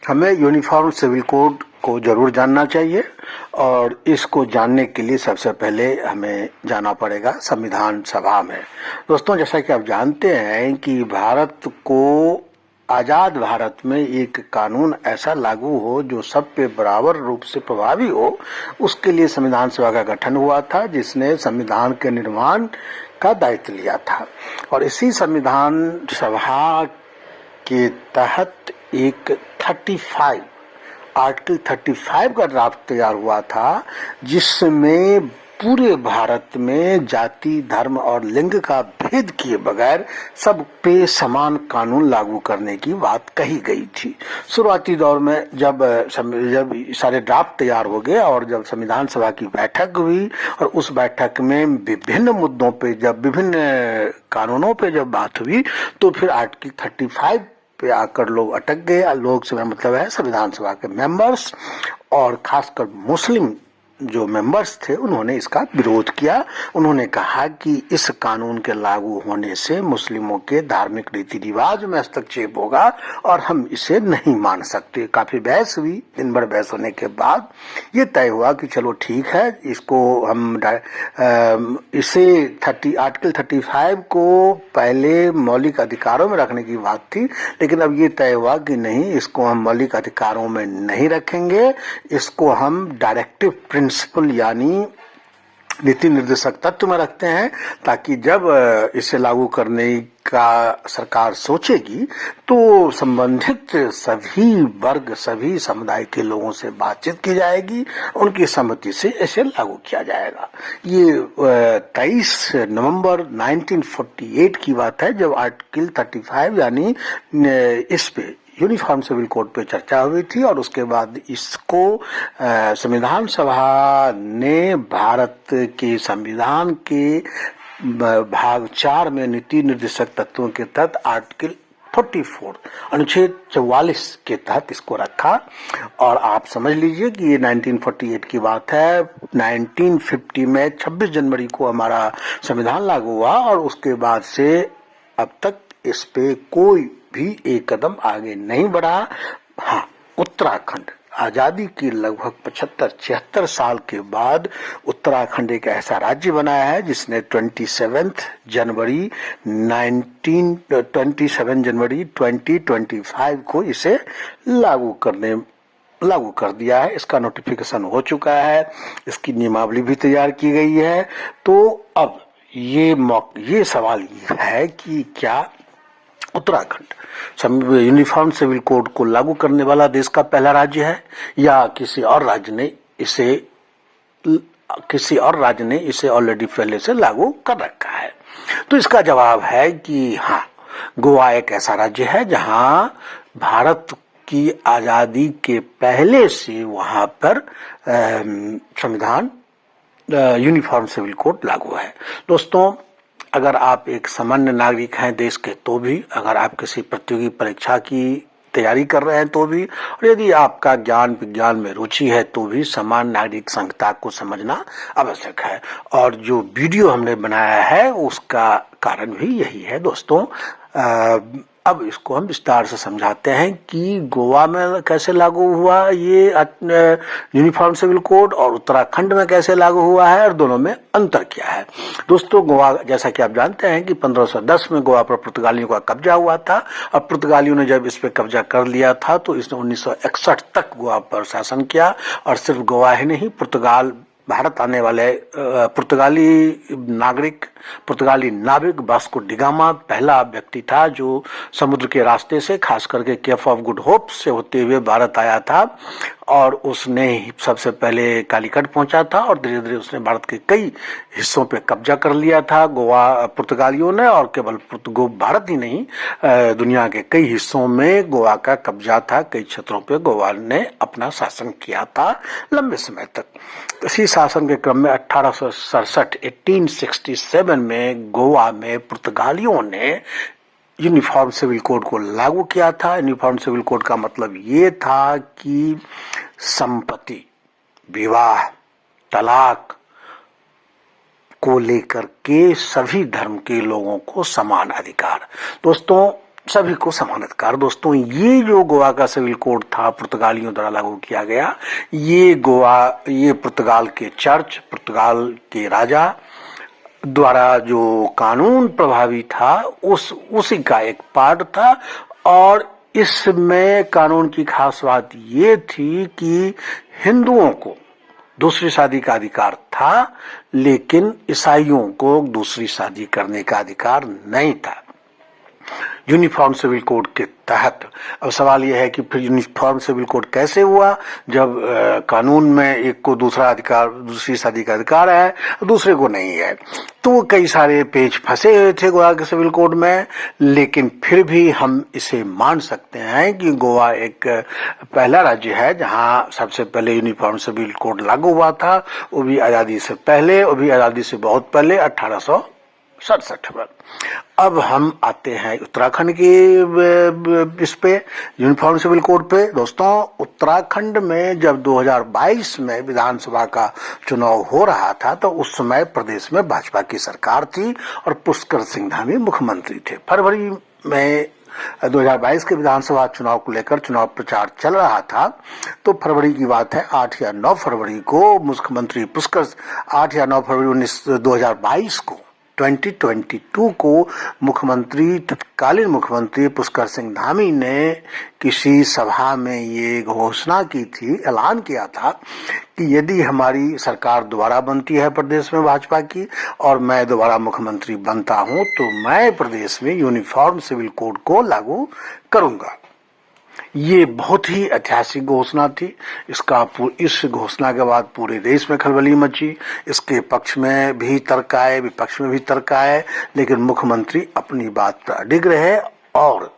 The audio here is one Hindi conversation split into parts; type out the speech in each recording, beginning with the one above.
हमें यूनिफॉर्म सिविल कोड को जरूर जानना चाहिए और इसको जानने के लिए सबसे पहले हमें जाना पड़ेगा संविधान सभा में। दोस्तों, जैसा कि आप जानते हैं कि भारत को आजाद भारत में एक कानून ऐसा लागू हो जो सब पे बराबर रूप से प्रभावी हो, उसके लिए संविधान सभा का गठन हुआ था, जिसने संविधान के निर्माण का दायित्व लिया था। और इसी संविधान सभा के तहत एक 35 आर्टिकल 35 का ड्राफ्ट तैयार हुआ था, जिसमें पूरे भारत में जाति, धर्म और लिंग का भेद किए बगैर सब पे समान कानून लागू करने की बात कही गई थी। शुरुआती दौर में जब सारे ड्राफ्ट तैयार हो गए और जब संविधान सभा की बैठक हुई और उस बैठक में विभिन्न मुद्दों पे विभिन्न कानूनों पे जब बात हुई, तो फिर आर्टिकल 35 पे आकर लोग अटक गए। लोग से मतलब है संविधान सभा के मेंबर्स, और खासकर मुस्लिम जो मेंबर्स थे उन्होंने इसका विरोध किया। उन्होंने कहा कि इस कानून के लागू होने से मुस्लिमों के धार्मिक रीति रिवाज में हस्तक्षेप होगा और हम इसे नहीं मान सकते। काफी बहस हुई। दिन भर बहस होने के बाद ये तय हुआ कि चलो ठीक है, इसको हम इसे आर्टिकल 35 को पहले मौलिक अधिकारों में रखने की बात थी, लेकिन अब ये तय हुआ कि नहीं, इसको हम मौलिक अधिकारों में नहीं रखेंगे, इसको हम डायरेक्टिव प्रिंसिपल यानी नीति निर्देशक तत्व में रखते हैं, ताकि जब इसे लागू करने का सरकार सोचेगी तो संबंधित सभी वर्ग, सभी समुदाय के लोगों से बातचीत की जाएगी, उनकी सहमति से इसे लागू किया जाएगा। ये 23 नवंबर 1948 की बात है, जब आर्टिकल 35 यानी इस पे यूनिफॉर्म सिविल कोड पे चर्चा हुई थी। और उसके बाद इसको संविधान सभा ने भारत के संविधान के भाग 4 में नीति निर्देशक तत्वों के तहत आर्टिकल 44 अनुच्छेद 44 के तहत इसको रखा। और आप समझ लीजिए कि ये 1948 की बात है। 1950 में 26 जनवरी को हमारा संविधान लागू हुआ और उसके बाद से अब तक इस पे कोई भी एक कदम आगे नहीं बढ़ा। हाँ, उत्तराखंड आजादी की लगभग 75-76 साल के बाद उत्तराखंड एक ऐसा राज्य बना है जिसने 27 जनवरी 2025 को इसे लागू कर दिया है। इसका नोटिफिकेशन हो चुका है, इसकी नियमावली भी तैयार की गई है। तो अब ये सवाल है कि क्या उत्तराखंड यूनिफॉर्म सिविल कोड को लागू करने वाला देश का पहला राज्य है, या किसी और राज्य ने इसे ऑलरेडी पहले से लागू कर रखा है? तो इसका जवाब है कि हाँ, गोवा एक ऐसा राज्य है जहां भारत की आजादी के पहले से वहां पर संविधान यूनिफॉर्म सिविल कोड लागू है। दोस्तों, अगर आप एक सामान्य नागरिक हैं देश के तो भी, अगर आप किसी प्रतियोगी परीक्षा की तैयारी कर रहे हैं तो भी, और यदि आपका ज्ञान विज्ञान में रुचि है तो भी समान नागरिक संहिता को समझना आवश्यक है। और जो वीडियो हमने बनाया है उसका कारण भी यही है। दोस्तों, अब इसको हम विस्तार से समझाते हैं कि गोवा में कैसे लागू हुआ ये यूनिफॉर्म सिविल कोड और उत्तराखंड में कैसे लागू हुआ है और दोनों में अंतर क्या है। दोस्तों, गोवा, जैसा कि आप जानते हैं कि 1510 में गोवा पर पुर्तगालियों का कब्जा हुआ था और पुर्तगालियों ने जब इस पर कब्जा कर लिया था तो इसने 1961 तक गोवा पर शासन किया। और सिर्फ गोवा ही नहीं, भारत आने वाले पुर्तगाली नाविक वास्को डी गामा पहला व्यक्ति था जो समुद्र के रास्ते से, खास करके केप ऑफ गुड होप से होते हुए भारत आया था। और उसने सबसे पहले कालीकट पहुंचा था और धीरे धीरे उसने भारत के कई हिस्सों पे कब्जा कर लिया था पुर्तगालियों ने। और केवल भारत ही नहीं, दुनिया के कई हिस्सों में गोवा का कब्जा था। कई क्षेत्रों पे गोवा ने अपना शासन किया था लंबे समय तक। इसी शासन के क्रम में 1867 में गोवा में पुर्तगालियों ने यूनिफॉर्म सिविल कोड को लागू किया था। यूनिफॉर्म सिविल कोड का मतलब ये था कि संपत्ति, विवाह, तलाक को लेकर के सभी धर्म के लोगों को समान अधिकार। दोस्तों, सभी को समान अधिकार। दोस्तों, ये जो गोवा का सिविल कोड था पुर्तगालियों द्वारा लागू किया गया, ये पुर्तगाल के चर्च, पुर्तगाल के राजा द्वारा जो कानून प्रभावी था उसी का एक पार्ट था। और इसमें कानून की खास बात ये थी कि हिंदुओं को दूसरी शादी का अधिकार था, लेकिन ईसाइयों को दूसरी शादी करने का अधिकार नहीं था यूनिफॉर्म सिविल कोड के तहत। अब सवाल यह है कि फिर यूनिफॉर्म सिविल कोड कैसे हुआ, जब कानून में एक को दूसरी शादी का अधिकार है, दूसरे को नहीं है। तो कई सारे पेच फंसे हुए थे गोवा के सिविल कोड में, लेकिन फिर भी हम इसे मान सकते हैं कि गोवा एक पहला राज्य है जहां सबसे पहले यूनिफॉर्म सिविल कोड लागू हुआ था, वो भी आजादी से पहले, वो भी आजादी से बहुत पहले 1867 में। अब हम आते हैं उत्तराखंड के इस पे यूनिफॉर्म सिविल कोड पे। दोस्तों, उत्तराखंड में जब 2022 में विधानसभा का चुनाव हो रहा था तो उस समय प्रदेश में भाजपा की सरकार थी और पुष्कर सिंह धामी मुख्यमंत्री थे। फरवरी में 2022 के विधानसभा चुनाव को लेकर चुनाव प्रचार चल रहा था। तो फरवरी की बात है, 8 या 9 फरवरी को मुख्यमंत्री पुष्कर 8 या 9 फरवरी 2022 को 2022 को तत्कालीन मुख्यमंत्री पुष्कर सिंह धामी ने किसी सभा में ये घोषणा की थी, ऐलान किया था कि यदि हमारी सरकार दोबारा बनती है प्रदेश में भाजपा की और मैं दोबारा मुख्यमंत्री बनता हूं तो मैं प्रदेश में यूनिफॉर्म सिविल कोड को लागू करूंगा। ये बहुत ही ऐतिहासिक घोषणा थी। इस घोषणा के बाद पूरे देश में खलबली मची। इसके पक्ष में भी तर्क आए, विपक्ष में भी तर्क आए, लेकिन मुख्यमंत्री अपनी बात पर अडिग रहे। और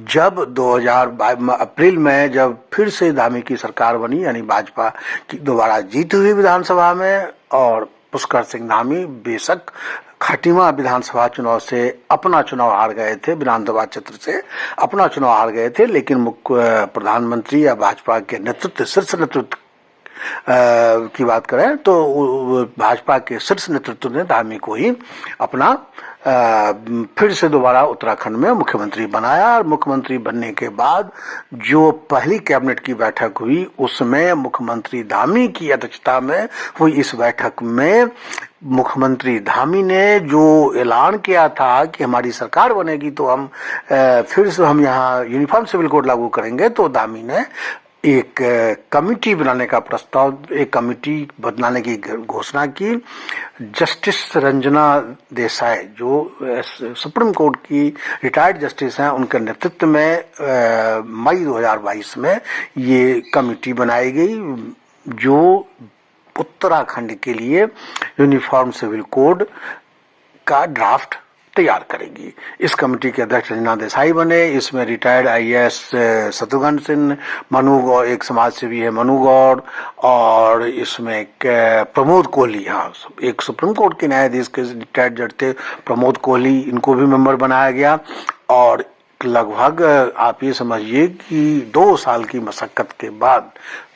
जब 2022 अप्रैल में जब फिर से धामी की सरकार बनी, यानी भाजपा की दोबारा जीत हुई विधानसभा में, और पुष्कर सिंह धामी बेशक खटीमा विधानसभा चुनाव से अपना चुनाव हार गए थे, विधानसभा क्षेत्र से अपना चुनाव हार गए थे, लेकिन मुख्य प्रधानमंत्री या भाजपा के नेतृत्व, शीर्ष नेतृत्व की बात करें तो भाजपा के शीर्ष नेतृत्व ने धामी को ही अपना फिर से दोबारा उत्तराखंड में मुख्यमंत्री बनाया। और मुख्यमंत्री बनने के बाद जो पहली कैबिनेट की बैठक हुई उसमें मुख्यमंत्री धामी की अध्यक्षता में हुई। इस बैठक में मुख्यमंत्री धामी ने जो ऐलान किया था कि हमारी सरकार बनेगी तो हम फिर से हम यहाँ यूनिफॉर्म सिविल कोड लागू करेंगे, तो धामी ने एक कमिटी बनाने का प्रस्ताव, एक कमिटी बनाने की घोषणा की। जस्टिस रंजना देसाई जो सुप्रीम कोर्ट की रिटायर्ड जस्टिस हैं, उनके नेतृत्व में मई 2022 में ये कमिटी बनाई गई जो उत्तराखंड के लिए यूनिफॉर्म सिविल कोड का ड्राफ्ट तैयार करेगी। इस कमेटी के अध्यक्ष रंजना देसाई बने। इसमें रिटायर्ड आईएएस शत्रुघ्न सिंह, मनु गौड़, एक समाज सेवी है मनु गौड़, और इसमें प्रमोद कोहली, हाँ, एक सुप्रीम कोर्ट के न्यायाधीश के रिटायर्ड जज थे प्रमोद कोहली, इनको भी मेंबर बनाया गया। और लगभग आप ये समझिए कि 2 साल की मशक्कत के बाद,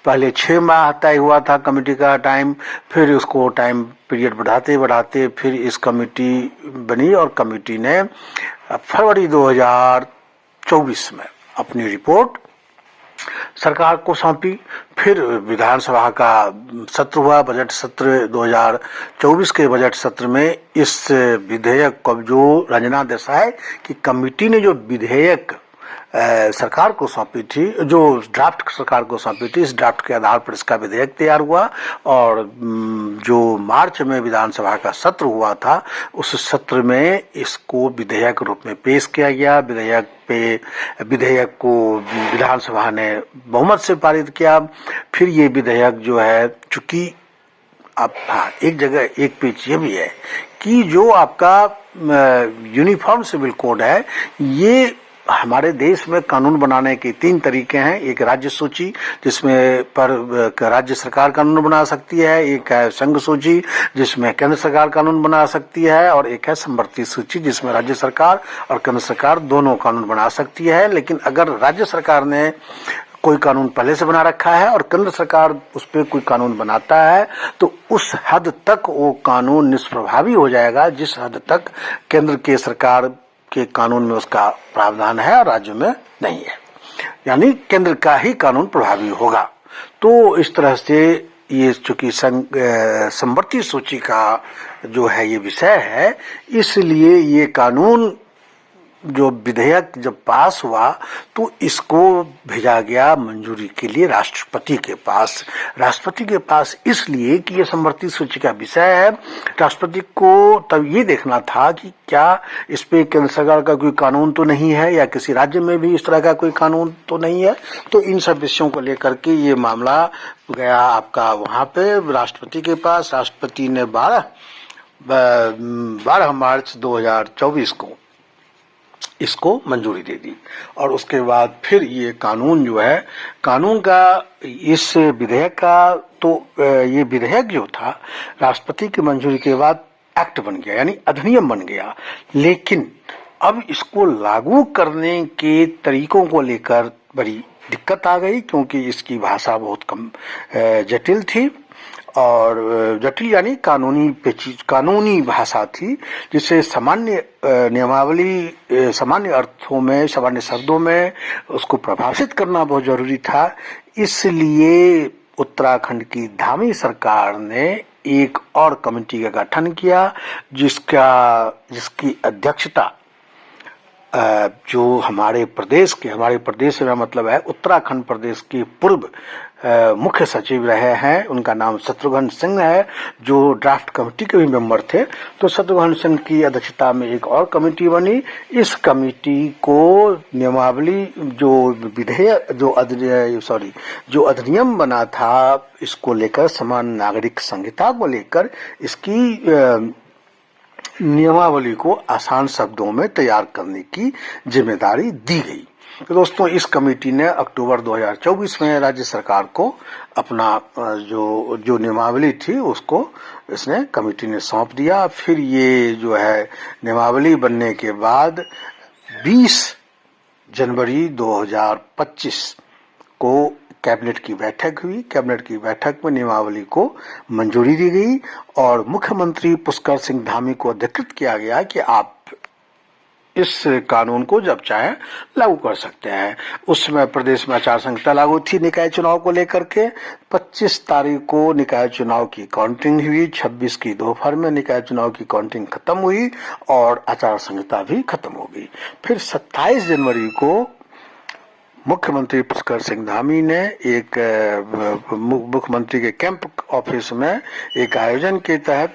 पहले 6 माह तय हुआ था कमेटी का टाइम, फिर उसको टाइम पीरियड बढ़ाते बढ़ाते फिर इस कमेटी बनी और कमेटी ने फरवरी 2024 में अपनी रिपोर्ट सरकार को सौंपी। फिर विधानसभा का सत्र हुआ, बजट सत्र 2024 के बजट सत्र में इस विधेयक को, जो रंजना देसाई की कमेटी ने जो विधेयक सरकार को सौंपी थी, जो ड्राफ्ट सरकार को सौंपी थी, इस ड्राफ्ट के आधार पर इसका विधेयक तैयार हुआ। और जो मार्च में विधानसभा का सत्र हुआ था, उस सत्र में इसको विधेयक रूप में पेश किया गया। विधेयक को विधानसभा ने बहुमत से पारित किया। फिर ये विधेयक जो है, चूंकि अब हाँ, एक जगह एक पेच ये भी है कि जो आपका यूनिफॉर्म सिविल कोड है, ये हमारे देश में कानून बनाने के 3 तरीके हैं। एक राज्य सूची, जिसमें पर राज्य सरकार कानून बना सकती है, एक है संघ सूची जिसमें केंद्र सरकार कानून बना सकती है, और एक है समवर्ती सूची जिसमें राज्य सरकार और केंद्र सरकार दोनों कानून बना सकती है। लेकिन अगर राज्य सरकार ने कोई कानून पहले से बना रखा है और केंद्र सरकार उस पर कोई कानून बनाता है, तो उस हद तक वो कानून निष्प्रभावी हो जाएगा जिस हद तक केंद्र की सरकार के कानून में उसका प्रावधान है और राज्य में नहीं है, यानी केंद्र का ही कानून प्रभावी होगा। तो इस तरह से ये चूंकि समवर्ती सूची का जो है ये विषय है, इसलिए ये कानून जो विधेयक जब पास हुआ तो इसको भेजा गया मंजूरी के लिए राष्ट्रपति के पास। राष्ट्रपति के पास इसलिए कि ये समवर्ती सूची का विषय है। राष्ट्रपति को तब ये देखना था कि क्या इस पे केंद्र सरकार का कोई कानून तो नहीं है या किसी राज्य में भी इस तरह का कोई कानून तो नहीं है। तो इन सब विषयों को लेकर के ये मामला गया आपका वहां पे राष्ट्रपति के पास। राष्ट्रपति ने 12 मार्च 2024 को इसको मंजूरी दे दी और उसके बाद फिर ये कानून जो है, कानून का इस विधेयक का तो ये विधेयक जो था राष्ट्रपति की मंजूरी के बाद एक्ट बन गया, यानी अधिनियम बन गया। लेकिन अब इसको लागू करने के तरीकों को लेकर बड़ी दिक्कत आ गई, क्योंकि इसकी भाषा बहुत कम जटिल थी और जटिल यानी कानूनी भाषा थी, जिसे सामान्य नियमावली सामान्य अर्थों में सामान्य शब्दों में उसको प्रभाषित करना बहुत जरूरी था। इसलिए उत्तराखंड की धामी सरकार ने एक और कमेटी का गठन किया, जिसकी अध्यक्षता जो हमारे प्रदेश में मतलब है उत्तराखंड प्रदेश के पूर्व मुख्य सचिव रहे हैं, उनका नाम शत्रुघ्न सिंह है, जो ड्राफ्ट कमेटी के भी मेंबर थे। तो शत्रुघ्न सिंह की अध्यक्षता में एक और कमेटी बनी। इस कमेटी को नियमावली जो अधिनियम बना था इसको लेकर, समान नागरिक संहिता को लेकर इसकी नियमावली को आसान शब्दों में तैयार करने की जिम्मेदारी दी गई। तो दोस्तों, इस कमेटी ने अक्टूबर 2024 में राज्य सरकार को अपना जो नियमावली थी उसको इसने कमेटी ने सौंप दिया। फिर ये जो है नियमावली बनने के बाद 20 जनवरी 2025 को कैबिनेट की बैठक हुई। कैबिनेट की बैठक में नियमावली को मंजूरी दी गई और मुख्यमंत्री पुष्कर सिंह धामी को अधिकृत किया गया कि आप इस कानून को जब चाहे लागू कर सकते हैं। उस समय प्रदेश में आचार संहिता लागू थी निकाय चुनाव को लेकर के। 25 तारीख को निकाय चुनाव की काउंटिंग हुई, 26 की दोपहर में निकाय चुनाव की काउंटिंग खत्म हुई और आचार संहिता भी खत्म हो गई। फिर 27 जनवरी को मुख्यमंत्री पुष्कर सिंह धामी ने एक मुख्यमंत्री के कैंप ऑफिस में एक आयोजन के तहत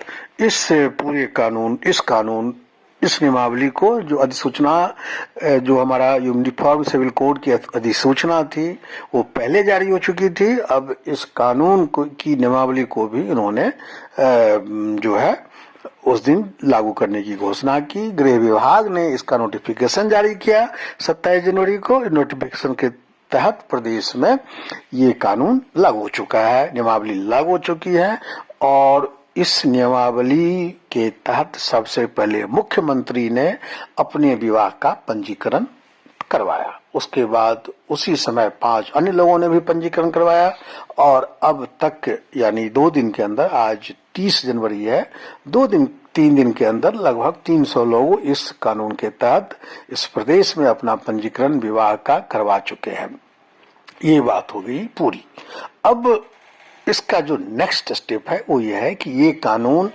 इस नियमावली को जो अधिसूचना जो हमारा यूनिफॉर्म सिविल कोड की अधिसूचना थी वो पहले जारी हो चुकी थी। अब इस कानून की नियमावली को भी इन्होंने जो है उस दिन लागू करने की घोषणा की। गृह विभाग ने इसका नोटिफिकेशन जारी किया 27 जनवरी को। नोटिफिकेशन के तहत प्रदेश में ये कानून लागू हो चुका है, नियमावली लागू हो चुकी है। और इस नियमावली के तहत सबसे पहले मुख्यमंत्री ने अपने विभाग का पंजीकरण करवाया। उसके बाद उसी समय 5 अन्य लोगों ने भी पंजीकरण करवाया और अब तक यानी 2 दिन के अंदर, आज 30 जनवरी है, 3 दिन के अंदर लगभग 300 लोग इस कानून के तहत इस प्रदेश में अपना पंजीकरण विभाग का करवा चुके हैं। ये बात हो गई पूरी। अब इसका जो नेक्स्ट स्टेप है वो ये है कि ये कानून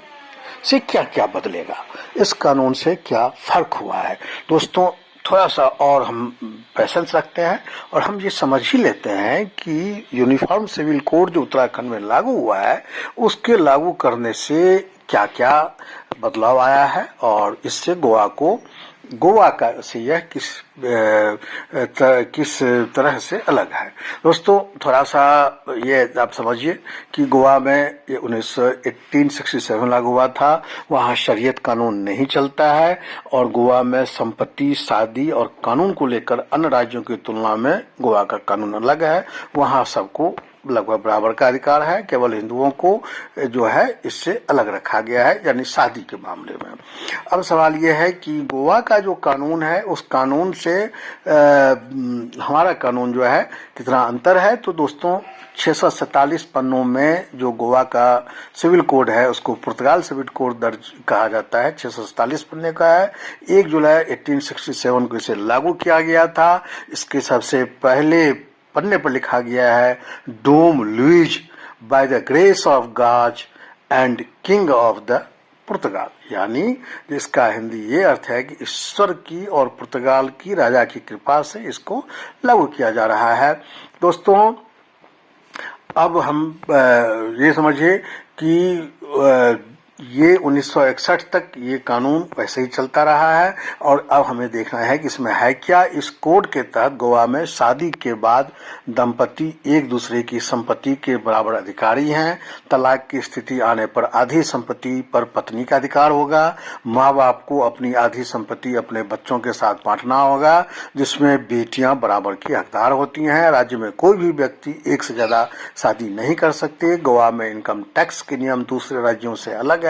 से क्या क्या बदलेगा, इस कानून से क्या फर्क हुआ है। दोस्तों, थोड़ा सा और हम पेशेंस रखते हैं और हम ये समझ ही लेते हैं कि यूनिफॉर्म सिविल कोड जो उत्तराखंड में लागू हुआ है उसके लागू करने से क्या क्या बदलाव आया है और इससे गोवा का से यह किस तरह से अलग है। दोस्तों, थोड़ा सा ये आप समझिए कि गोवा में 1867 लागू हुआ था। वहाँ शरीयत कानून नहीं चलता है और गोवा में संपत्ति, शादी और कानून को लेकर अन्य राज्यों की तुलना में गोवा का कानून अलग है। वहाँ सबको लगभग बराबर का अधिकार है। केवल हिंदुओं को जो है इससे अलग रखा गया है, यानी शादी के मामले में। अब सवाल यह है कि गोवा का जो कानून है उस कानून से हमारा कानून जो है कितना अंतर है। तो दोस्तों 647 पन्नों में जो गोवा का सिविल कोड है उसको पुर्तगाल सिविल कोड दर्ज कहा जाता है, 647 पन्ने का है। 1 जुलाई 1867 को इसे लागू किया गया था। इसके सबसे पहले पन्ने पर लिखा गया है Dom Luis by the grace of God and king of the Portugal, यानी जिसका हिंदी ये अर्थ है कि ईश्वर की और पुर्तगाल की राजा की कृपा से इसको लागू किया जा रहा है। दोस्तों अब हम ये समझिए कि ये 1961 तक ये कानून वैसे ही चलता रहा है और अब हमें देखना है कि इसमें है क्या। इस कोड के तहत गोवा में शादी के बाद दंपति एक दूसरे की संपत्ति के बराबर अधिकारी हैं। तलाक की स्थिति आने पर आधी संपत्ति पर पत्नी का अधिकार होगा। माँ बाप को अपनी आधी संपत्ति अपने बच्चों के साथ बांटना होगा, जिसमें बेटियां बराबर की हकदार होती हैं। राज्य में कोई भी व्यक्ति एक से ज्यादा शादी नहीं कर सकते। गोवा में इनकम टैक्स के नियम दूसरे राज्यों से अलग है।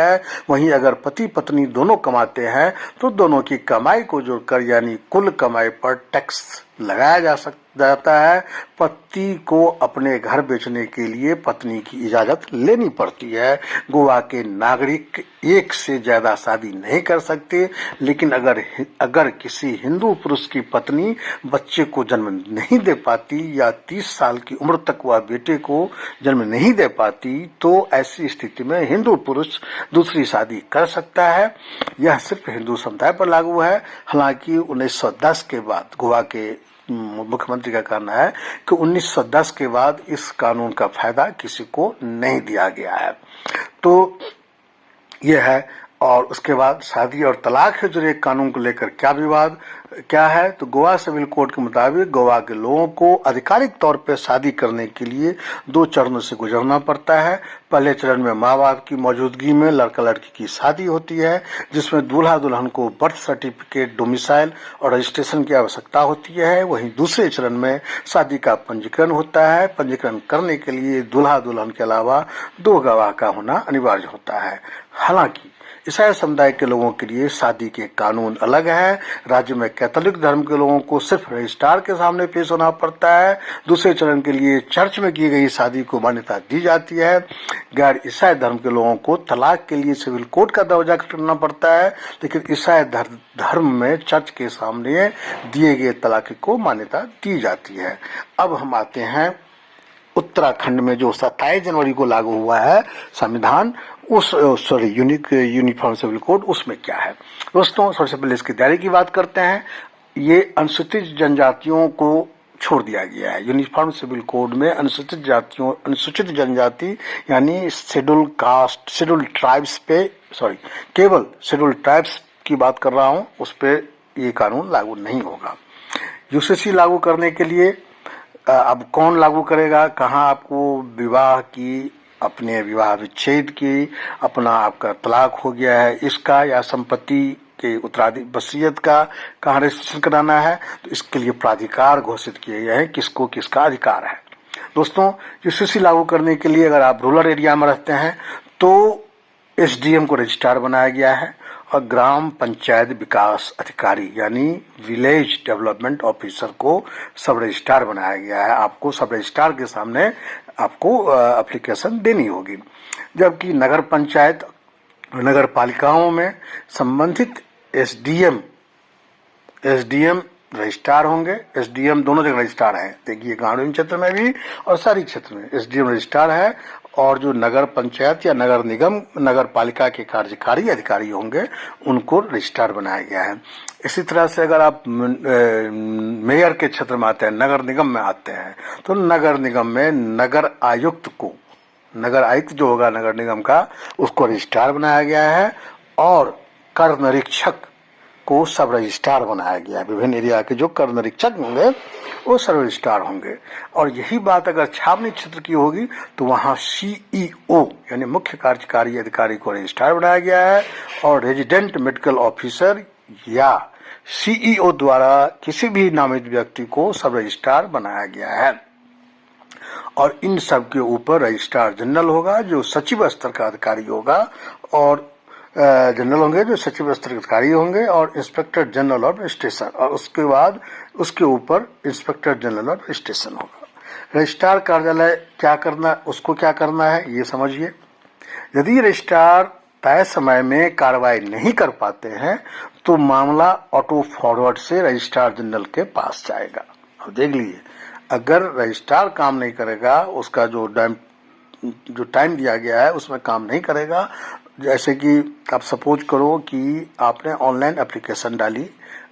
वहीं अगर पति पत्नी दोनों कमाते हैं तो दोनों की कमाई को जोड़कर यानी कुल कमाई पर टैक्स लगाया जाता है। पति को अपने घर बेचने के लिए पत्नी की इजाजत लेनी पड़ती है। गोवा के नागरिक एक से ज्यादा शादी नहीं कर सकते, लेकिन अगर किसी हिंदू पुरुष की पत्नी बच्चे को जन्म नहीं दे पाती या 30 साल की उम्र तक वह बेटे को जन्म नहीं दे पाती तो ऐसी स्थिति में हिंदू पुरुष दूसरी शादी कर सकता है। यह सिर्फ हिंदू समुदाय पर लागू है। हालांकि 1910 के बाद गोवा के मुख्यमंत्री का कहना है कि 1910 के बाद इस कानून का फायदा किसी को नहीं दिया गया है। तो यह है। और उसके बाद शादी और तलाक से जुड़े कानून को लेकर क्या विवाद क्या है, तो गोवा सिविल कोड के मुताबिक गोवा के लोगों को आधिकारिक तौर पर शादी करने के लिए 2 चरणों से गुजरना पड़ता है। पहले चरण में माँ बाप की मौजूदगी में लड़का लड़की की शादी होती है, जिसमें दूल्हा दुल्हन को बर्थ सर्टिफिकेट, डोमिसाइल और रजिस्ट्रेशन की आवश्यकता होती है। वहीं दूसरे चरण में शादी का पंजीकरण होता है। पंजीकरण करने के लिए दूल्हा दुल्हन के अलावा 2 गवाह का होना अनिवार्य होता है। हालांकि ईसाई समुदाय के लोगों के लिए शादी के कानून अलग है। राज्य में कैथोलिक धर्म के लोगों को सिर्फ रजिस्ट्रार के सामने पेश होना पड़ता है। दूसरे चरण के लिए चर्च में की गई शादी को मान्यता दी जाती है। गैर ईसाई धर्म के लोगों को तलाक के लिए सिविल कोड का दर्जा करना पड़ता है, लेकिन ईसाई धर्म में चर्च के सामने दिए गए तलाक को मान्यता दी जाती है। अब हम आते हैं उत्तराखंड में जो 27 जनवरी को लागू हुआ है संविधान, यूनिफॉर्म सिविल कोड, उसमें क्या है। दोस्तों सबसे पहले इसकी दायरे की बात करते हैं। ये अनुसूचित जनजातियों को छोड़ दिया गया है। यूनिफॉर्म सिविल कोड में अनुसूचित जनजाति यानी शेड्यूल कास्ट, शेड्यूल ट्राइब्स पे केवल शेड्यूल ट्राइब्स की बात कर रहा हूं, उस पे ये कानून लागू नहीं होगा। यूसीसी लागू करने के लिए अब कौन लागू करेगा, कहाँ आपको विवाह की, अपने विवाह विच्छेद की, अपना आपका तलाक हो गया है इसका, या संपत्ति के उत्तराधिकारी वसीयत का कहाँ रजिस्ट्रेशन कराना है, तो इसके लिए प्राधिकार घोषित किए गए हैं किसको किसका अधिकार है। दोस्तों यूसीसी लागू करने के लिए अगर आप रूरल एरिया में रहते हैं तो एसडीएम को रजिस्ट्रार बनाया गया है और ग्राम पंचायत विकास अधिकारी यानी विलेज डेवलपमेंट ऑफिसर को सब रजिस्ट्रार बनाया गया है। आपको सब रजिस्ट्रार के सामने आपको एप्लीकेशन देनी होगी। जबकि नगर पंचायत नगर पालिकाओं में संबंधित एसडीएम रजिस्ट्रार होंगे। एसडीएम दोनों जगह रजिस्ट्रार हैं, देखिए ग्रामीण क्षेत्र में भी और शहरी क्षेत्र में एसडीएम रजिस्ट्रार है। और जो नगर पंचायत या नगर निगम नगर पालिका के कार्यकारी अधिकारी होंगे उनको रजिस्ट्रार बनाया गया है। इसी तरह से अगर आप मेयर के क्षेत्र में आते हैं, नगर निगम में आते हैं, तो नगर निगम में नगर आयुक्त जो होगा नगर निगम का, उसको रजिस्ट्रार बनाया गया है और कर निरीक्षक को सब रजिस्ट्रार बनाया गया है। विभिन्न एरिया के जो कर निरीक्षक होंगे वो सब रजिस्ट्रार होंगे। और यही बात अगर छावनी क्षेत्र की होगी तो वहां सीईओ यानी मुख्य कार्यकारी अधिकारी को रजिस्ट्रार बनाया गया है और रेजिडेंट मेडिकल ऑफिसर या सीईओ द्वारा किसी भी नामित व्यक्ति को सब रजिस्ट्रार बनाया गया है। और इन सब के ऊपर रजिस्ट्रार जनरल होगा जो सचिव स्तर का अधिकारी होगा, और जनरल होंगे जो सचिव स्तर के अधिकारी होंगे, और इंस्पेक्टर जनरल ऑफ स्टेशन, और उसके बाद उसके ऊपर इंस्पेक्टर जनरल ऑफ स्टेशन होगा। रजिस्ट्रार कार्यालय क्या करना, उसको क्या करना है ये समझिए। यदि रजिस्ट्रार तय समय में कार्रवाई नहीं कर पाते हैं तो मामला ऑटो फॉरवर्ड से रजिस्ट्रार जनरल के पास जाएगा। अब देख लीजिए, अगर रजिस्ट्रार काम नहीं करेगा, उसका जो टाइम दिया गया है उसमें काम नहीं करेगा, जैसे कि आप सपोज करो कि आपने ऑनलाइन एप्लीकेशन डाली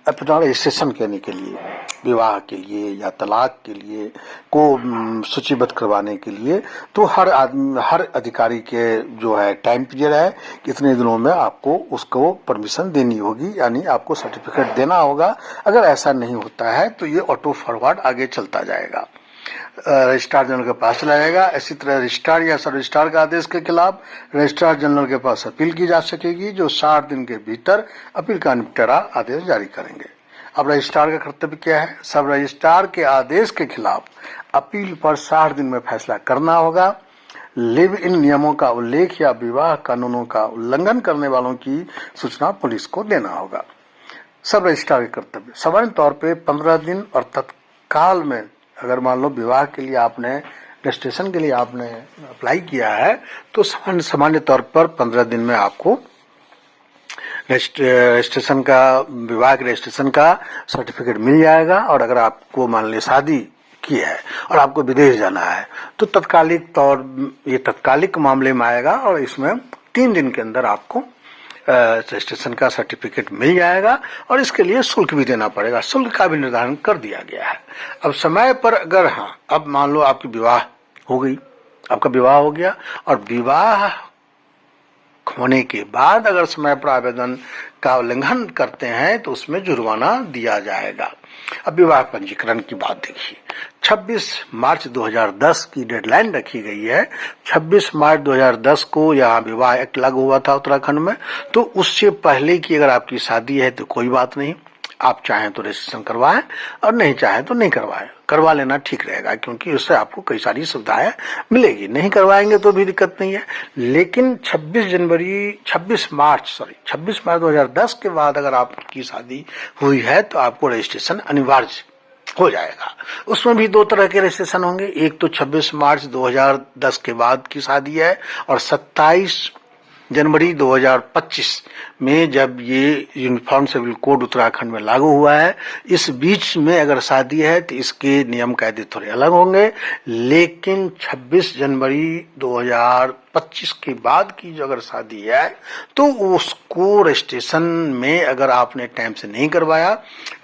अपना रजिस्ट्रेशन करने के लिए, विवाह के लिए या तलाक के लिए को सूचीबद्ध करवाने के लिए, तो हर अधिकारी के जो है टाइम पीरियड है, कितने दिनों में आपको उसको परमिशन देनी होगी, यानी आपको सर्टिफिकेट देना होगा। अगर ऐसा नहीं होता है तो ये ऑटो फॉरवर्ड आगे चलता जाएगा, रजिस्ट्रार जनरल के पास चला जाएगा। इसी तरह रजिस्ट्रार या सब रजिस्ट्रार के आदेश के खिलाफ रजिस्ट्रार जनरल के पास अपील की जा सकेगी, जो 60 दिन के भीतर अपील का निपटारा आदेश जारी करेंगे। अब रजिस्ट्रार का कर्तव्य क्या है? सब रजिस्ट्रार के आदेश के खिलाफ अपील पर 60 दिन में फैसला करना होगा। लिव इन नियमों का उल्लेख या विवाह कानूनों का उल्लंघन करने वालों की सूचना पुलिस को देना होगा। सब रजिस्ट्रार के कर्तव्य सामान्य तौर पे 15 दिन, और तत्काल में अगर मान लो विवाह के लिए आपने रजिस्ट्रेशन के लिए आपने अप्लाई किया है तो सामान्य तौर पर 15 दिन में आपको रजिस्ट्रेशन का, विवाह के रजिस्ट्रेशन का सर्टिफिकेट मिल जाएगा। और अगर आपको मान ली शादी की है और आपको विदेश जाना है तो ये तत्कालिक मामले में आएगा, और इसमें 3 दिन के अंदर आपको रजिस्ट्रेशन का सर्टिफिकेट मिल जाएगा, और इसके लिए शुल्क भी देना पड़ेगा। शुल्क का भी निर्धारण कर दिया गया है। अब समय पर अगर अब मान लो आपकी विवाह हो गई, आपका विवाह हो गया, और विवाह होने के बाद अगर समय पर आवेदन का उल्लंघन करते हैं तो उसमें जुर्माना दिया जाएगा। अब विवाह पंजीकरण की बात देखिए, 26 मार्च 2010 की डेडलाइन रखी गई है। 26 मार्च 2010 को यहाँ विवाह एक्ट लागू हुआ था उत्तराखंड में, तो उससे पहले की अगर आपकी शादी है तो कोई बात नहीं, आप चाहें तो रजिस्ट्रेशन करवाएं और नहीं चाहें तो नहीं करवाएं। करवा लेना ठीक रहेगा, क्योंकि उससे आपको कई सारी सुविधाएं मिलेगी। नहीं करवाएंगे तो भी दिक्कत नहीं है। लेकिन 26 मार्च 2010 के बाद अगर आपकी शादी हुई है तो आपको रजिस्ट्रेशन अनिवार्य हो जाएगा। उसमें भी 2 तरह के रजिस्ट्रेशन होंगे। एक तो 26 मार्च 2010 के बाद की शादी है, और 27 जनवरी 2025 में जब ये यूनिफॉर्म सिविल कोड उत्तराखंड में लागू हुआ है, इस बीच में अगर शादी है तो इसके नियम कायदे थोड़े अलग होंगे। लेकिन 26 जनवरी 2025 के बाद की जो अगर शादी है तो उसको रजिस्ट्रेशन में अगर आपने टाइम से नहीं करवाया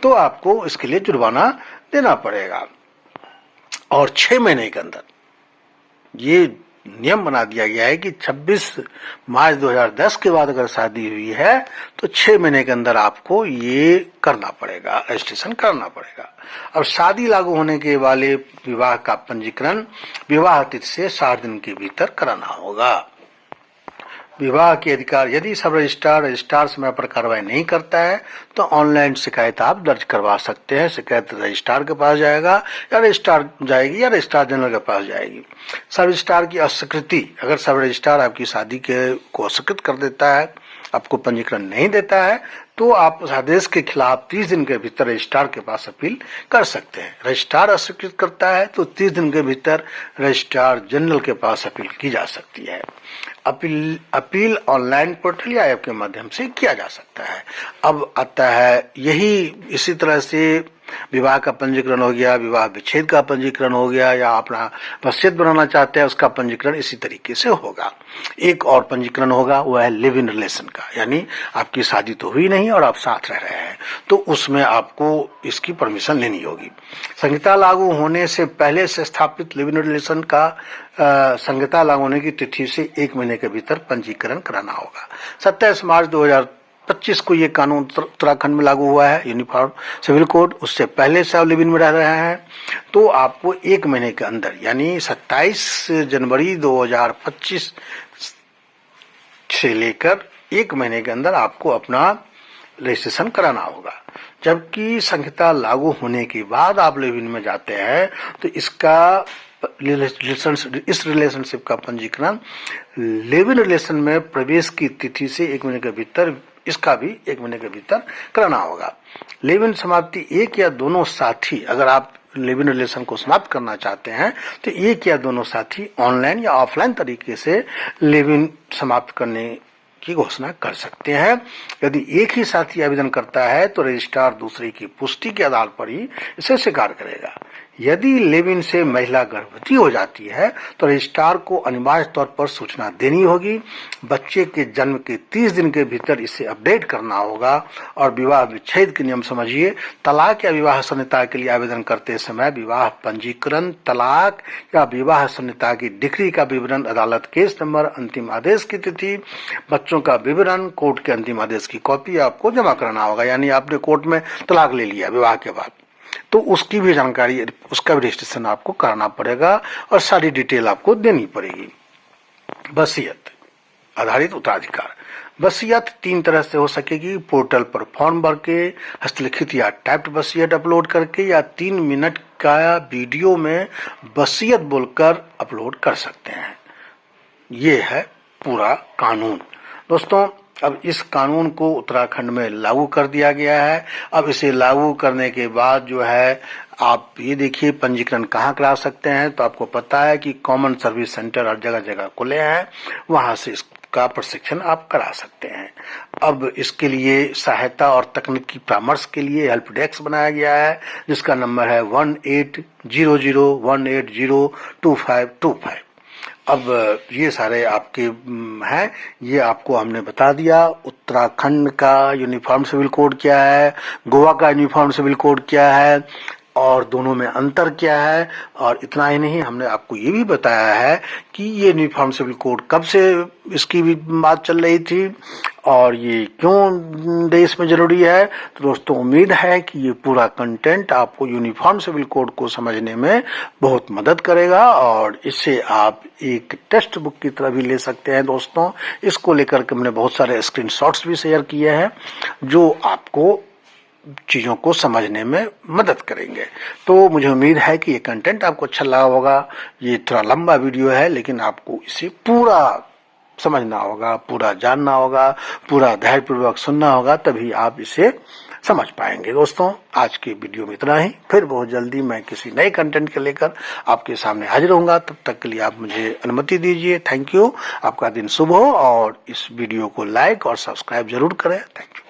तो आपको इसके लिए जुर्माना देना पड़ेगा। और 6 महीने के अंदर ये नियम बना दिया गया है कि 26 मार्च 2010 के बाद अगर शादी हुई है तो 6 महीने के अंदर आपको ये करना पड़ेगा, रजिस्ट्रेशन करना पड़ेगा। अब शादी लागू होने के वाले विवाह का पंजीकरण विवाह तिथि से 60 दिन के भीतर कराना होगा। विवाह के अधिकार, यदि सब रजिस्ट्रार समय पर कार्रवाई नहीं करता है तो ऑनलाइन शिकायत आप दर्ज करवा सकते हैं। शिकायत रजिस्ट्रार के पास जाएगा या रजिस्ट्रार जाएगी या रजिस्ट्रार जनरल के पास जाएगी। सब रजिस्ट्रार की अस्वीकृति, अगर सब रजिस्ट्रार आपकी शादी को अस्वीकृत कर देता है, आपको पंजीकरण नहीं देता है, तो आप उस आदेश के खिलाफ 30 दिन के भीतर रजिस्ट्रार के पास अपील कर सकते हैं। रजिस्ट्रार अस्वीकृत करता है तो 30 दिन के भीतर रजिस्ट्रार जनरल के पास अपील की जा सकती है। अपील ऑनलाइन पोर्टल या ऐप के माध्यम से किया जा सकता है। अब आता है यही, इसी तरह से विवाह का पंजीकरण हो गया, विवाह विच्छेद का पंजीकरण हो गया, या अपना वसीयत बनाना चाहते हैं उसका पंजीकरण इसी तरीके से होगा। एक और पंजीकरण होगा, वह है लिव इन रिलेशन का, यानी आपकी शादी तो हुई नहीं और आप साथ रह रहे हैं, तो उसमें आपको इसकी परमिशन लेनी होगी। संहिता लागू होने से पहले से स्थापित लिव इन रिलेशन का संहिता लागू होने की तिथि से 1 महीने के भीतर पंजीकरण कराना होगा। 27 मार्च 2025 को ये कानून उत्तराखंड में लागू हुआ है, यूनिफॉर्म सिविल कोड। उससे पहले से आप लिव इन में रह रहे हैं तो आपको 1 महीने के अंदर, यानी 27 जनवरी 2025 से लेकर 1 महीने के अंदर आपको अपना रजिस्ट्रेशन कराना होगा। जबकि संहिता लागू होने के बाद आप लिव इन में जाते हैं तो इसका इस रिलेशनशिप का पंजीकरण लिव इन रिलेशन में प्रवेश की तिथि से 1 महीने के भीतर, इसका भी 1 महीने के भीतर कराना होगा। लिव इन समाप्ति एक या दोनों साथी, अगर आप लिव इन रिलेशन को समाप्त करना चाहते हैं तो एक या दोनों साथी ऑनलाइन या ऑफलाइन तरीके से लिव इन समाप्त करने की घोषणा कर सकते हैं। यदि एक ही साथी आवेदन करता है तो रजिस्ट्रार दूसरे की पुष्टि के आधार पर ही इसे स्वीकार करेगा। यदि लिव इन से महिला गर्भवती हो जाती है तो रजिस्ट्रार को अनिवार्य तौर पर सूचना देनी होगी। बच्चे के जन्म के 30 दिन के भीतर इसे अपडेट करना होगा। और विवाह विच्छेद के नियम समझिए। तलाक या विवाह संहिता के लिए आवेदन करते समय विवाह पंजीकरण, तलाक या विवाह संहिता की डिक्री का विवरण, अदालत केस नंबर, अंतिम आदेश की तिथि, बच्चों का विवरण, कोर्ट के अंतिम आदेश की कॉपी आपको जमा कराना होगा। यानी आपने कोर्ट में तलाक ले लिया विवाह के बाद तो उसकी भी जानकारी, उसका भी रजिस्ट्रेशन आपको करना पड़ेगा और सारी डिटेल आपको देनी पड़ेगी। वसीयत आधारित उत्तराधिकार। वसीयत 3 तरह से हो सकेगी। पोर्टल पर फॉर्म भर के, हस्तलिखित या टाइप्ड वसीयत अपलोड करके, या 3 मिनट का वीडियो में वसीयत बोलकर अपलोड कर सकते हैं। ये है पूरा कानून। दोस्तों, अब इस कानून को उत्तराखंड में लागू कर दिया गया है। अब इसे लागू करने के बाद जो है आप ये देखिए पंजीकरण कहाँ करा सकते हैं। तो आपको पता है कि कॉमन सर्विस सेंटर हर जगह जगह खुले हैं, वहां से इसका प्रशिक्षण आप करा सकते हैं। अब इसके लिए सहायता और तकनीकी परामर्श के लिए हेल्प डेस्क बनाया गया है जिसका नंबर है 180018022525। अब ये सारे आपके हैं, ये आपको हमने बता दिया। उत्तराखंड का यूनिफॉर्म सिविल कोड क्या है, गोवा का यूनिफॉर्म सिविल कोड क्या है और दोनों में अंतर क्या है। और इतना ही नहीं, हमने आपको ये भी बताया है कि ये यूनिफॉर्म सिविल कोड कब से इसकी भी बात चल रही थी और ये क्यों देश में जरूरी है। तो दोस्तों, उम्मीद है कि ये पूरा कंटेंट आपको यूनिफॉर्म सिविल कोड को समझने में बहुत मदद करेगा और इससे आप एक टेक्स्ट बुक की तरह भी ले सकते हैं। दोस्तों, इसको लेकर के हमने बहुत सारे स्क्रीनशॉट्स भी शेयर किए हैं जो आपको चीजों को समझने में मदद करेंगे। तो मुझे उम्मीद है कि ये कंटेंट आपको अच्छा लगा होगा। ये थोड़ा लंबा वीडियो है लेकिन आपको इसे पूरा समझना होगा, पूरा जानना होगा, पूरा धैर्यपूर्वक सुनना होगा, तभी आप इसे समझ पाएंगे। दोस्तों, आज के वीडियो में इतना ही। फिर बहुत जल्दी मैं किसी नए कंटेंट के लेकर आपके सामने हाजिर होऊंगा। तब तक के लिए आप मुझे अनुमति दीजिए। Thank you. आपका दिन शुभ हो और इस वीडियो को लाइक और सब्सक्राइब जरूर करें। Thank you.